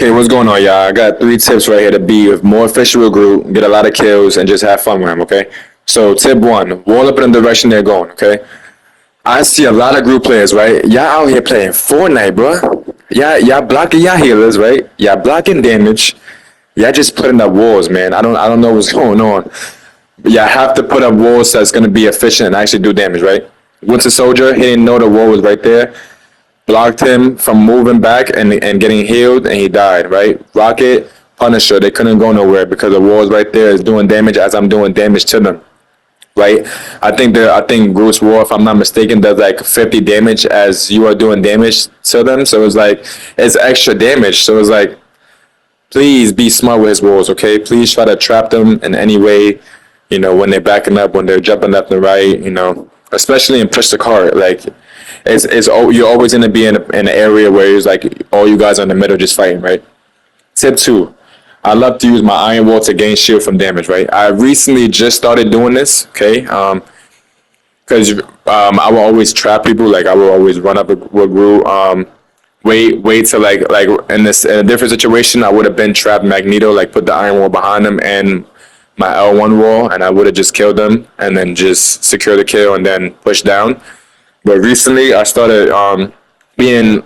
Okay, what's going on, y'all? I got 3 tips right here to be more efficient with Groot, get a lot of kills, and just have fun with him, okay? So, tip one, wall up in the direction they're going, okay? I see a lot of Groot players, right? Y'all out here playing Fortnite, bro. Y'all blocking y'all healers, right? Y'all blocking damage. Y'all just putting up walls, man. I don't know what's going on. But y'all have to put up walls that's gonna be efficient and actually do damage, right? Winter Soldier, he didn't know the wall was right there, blocked him from moving back and getting healed, and he died, right? Rocket, Punisher, they couldn't go nowhere because the walls right there is doing damage as I'm doing damage to them, right? I think Groot's War, if I'm not mistaken, does like 50 damage as you are doing damage to them. So it's like it's extra damage. So it's like please be smart with his walls, okay? Please try to trap them in any way, when they're backing up, when they're jumping left and right, especially in push the cart. Like you're always gonna be in an area where it's like all you guys are in the middle just fighting, right? Tip two, I love to use my iron wall to gain shield from damage, right? I recently just started doing this, okay? Because I will always trap people, like I will always run up with Gru. Wait to like in a different situation, I would have been trapped Magneto, like put the iron wall behind him and my L1 wall, and I would have just killed them and then just secure the kill and then push down. But recently, I started being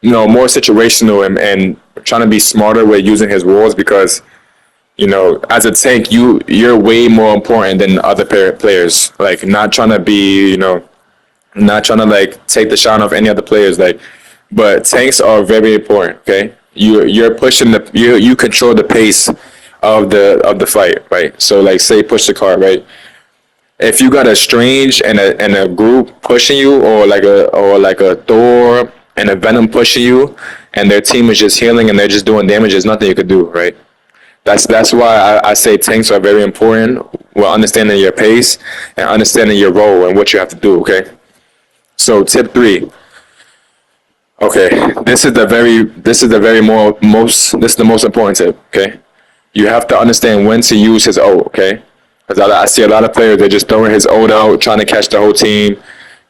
more situational and trying to be smarter with using his walls because as a tank you're way more important than other players. Like not trying to be not trying to like take the shine off any other players. Like, but tanks are very important. Okay, you're pushing you control the pace of the fight, right? So like say push the cart, right? If you got a Strange and a group pushing you, or like a Thor and a Venom pushing you, and their team is just healing and they're just doing damage, there's nothing you could do, right? That's why I say tanks are very important. Well, understanding your pace and understanding your role and what you have to do. Okay. So tip three. Okay, this is the most important tip. Okay, you have to understand when to use his ult. Okay, because I see a lot of players, they're just throwing his ult out, trying to catch the whole team.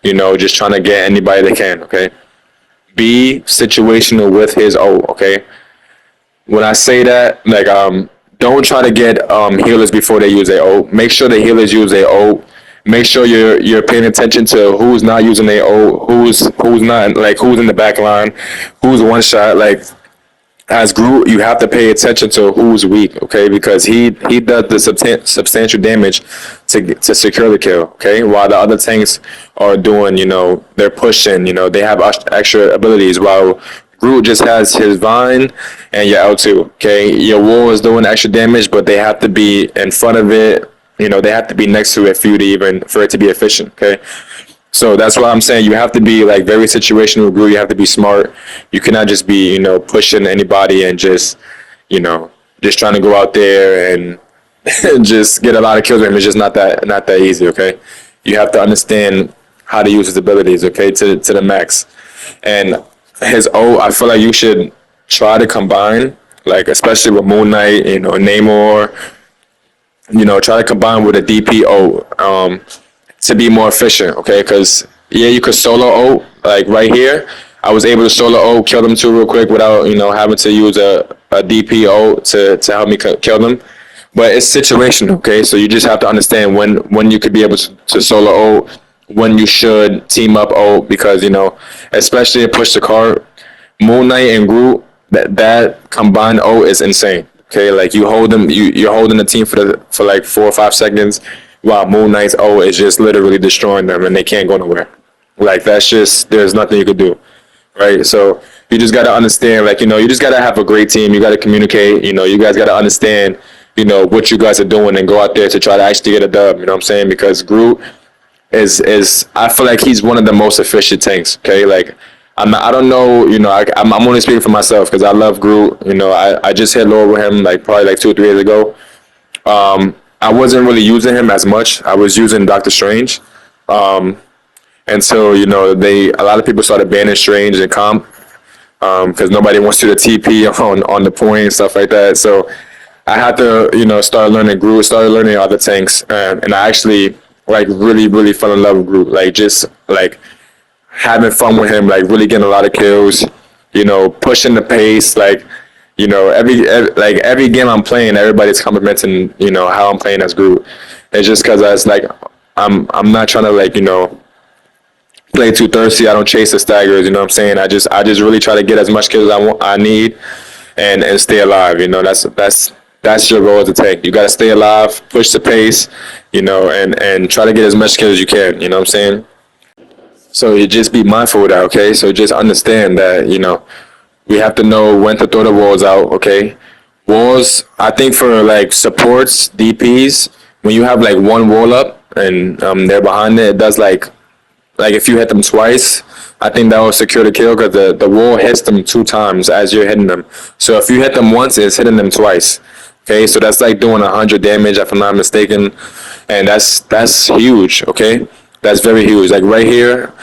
Just trying to get anybody they can. Okay, be situational with his ult. Okay, when I say that, like don't try to get healers before they use their ult. Make sure the healers use their ult. Make sure you're paying attention to who's not using their ult, who's not, like who's in the back line, who's one shot. Like as Groot, you have to pay attention to who's weak, okay? Because he does the substantial damage to secure the kill, okay? While the other tanks are doing, they're pushing, they have extra abilities. While Groot just has his Vine and your L2, okay? Your wall is doing extra damage, but they have to be in front of it. They have to be next to it for it to be efficient, okay? So that's why I'm saying you have to be like very situational with Groot. You have to be smart. You cannot just be, pushing anybody and just trying to go out there and just get a lot of kills with him. It's just not that easy, okay? You have to understand how to use his abilities, okay, to the max. And his ult, I feel like you should try to combine, like especially with Moon Knight, Namor, try to combine with a DPO to be more efficient, okay? Because, yeah, you could solo ult, like right here. I was able to solo ult, kill them two real quick without, having to use a DPO to help me kill them. But it's situational, okay? So you just have to understand when you could be able to solo ult, when you should team up ult, because, especially in Push the Cart, Moon Knight and Groot, that combined ult is insane. Okay, like you're holding the team for like 4 or 5 seconds, while Moon Knight's ult is just literally destroying them and they can't go nowhere. Like that's just there's nothing you could do, right? So you just gotta understand, like you just gotta have a great team. You gotta communicate. You guys gotta understand, what you guys are doing and go out there to try to actually get a dub. You know what I'm saying? Because Groot is I feel like he's one of the most efficient tanks. Okay, like. I don't know, I'm only speaking for myself because I love Groot. I just hit lower with him like probably like 2 or 3 years ago. I wasn't really using him as much. I was using Doctor Strange. Until, a lot of people started banning Strange and comp because nobody wants you to TP on the point and stuff like that. So I had to, start learning Groot, started learning other tanks. And I actually like really, really fell in love with Groot. Like just like having fun with him, like really getting a lot of kills, pushing the pace, like You know, like every game I'm playing, everybody's complimenting, you know, how I'm playing as Groot. It's just because I was like, I'm not trying to like, you know, play too thirsty. I don't chase the staggers. You know what I'm saying? I just really try to get as much kills I need, and stay alive. You know, that's your role to take. You got to stay alive, push the pace, you know, and try to get as much kills as you can. You know what I'm saying? So you just be mindful of that, okay? So just understand that, you know, we have to know when to throw the walls out, okay? Walls, I think for like supports, DPs, when you have like one wall up and they're behind it, it does like if you hit them twice, I think that will secure the kill because the wall hits them 2 times as you're hitting them. So if you hit them once, it's hitting them twice. Okay, so that's like doing 100 damage if I'm not mistaken, and that's huge. Okay, that's very huge. Like right here,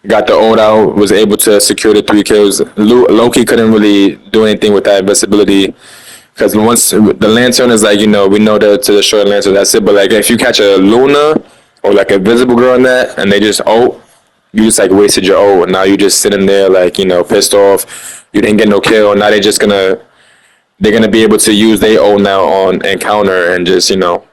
got the ult out, was able to secure the 3 kills. Loki couldn't really do anything with that invisibility because once the lantern is like, you know, we know that to destroy the lantern, that's it. But like if you catch a Luna or like a Invisible Girl in that, and they just ult, you just like wasted your ult, and now you just sitting there like, you know, pissed off. You didn't get no kill. Now they're gonna be able to use their ult now on encounter, and just, you know,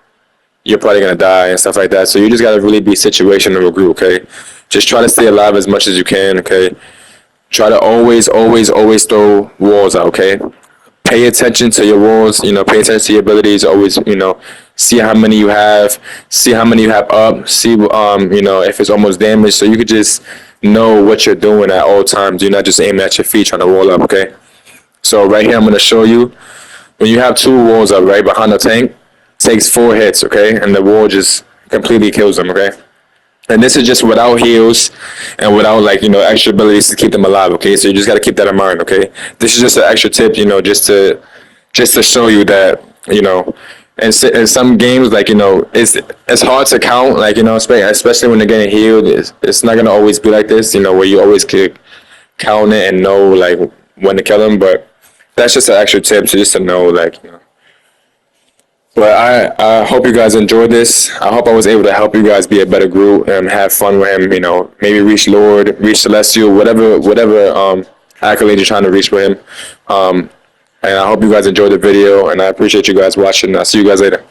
you're probably gonna die and stuff like that. So you just gotta really be situational with Groot, okay? Just try to stay alive as much as you can, okay? Try to always, always, always throw walls out, okay? Pay attention to your walls, you know, pay attention to your abilities, always, you know, see how many you have, see how many you have up, see, you know, if it's almost damaged, so you could just know what you're doing at all times. You're not just aiming at your feet trying to wall up, okay? So right here, I'm going to show you, when you have 2 walls up right behind the tank, takes 4 hits, okay? And the wall just completely kills them, okay? And this is just without heals and without, like, you know, extra abilities to keep them alive, okay? So you just got to keep that in mind, okay? This is just an extra tip, you know, just to show you that, you know, and in some games, like, you know, it's hard to count, like, you know, especially when they're getting healed. It's not going to always be like this, you know, where you always could count it and know, like, when to kill them. But that's just an extra tip, so just to know, like, you know. But I hope you guys enjoyed this. I hope I was able to help you guys be a better Groot and have fun with him. You know, maybe reach Lord, reach Celestial, whatever accolade you're trying to reach with him. And I hope you guys enjoyed the video, and I appreciate you guys watching. I'll see you guys later.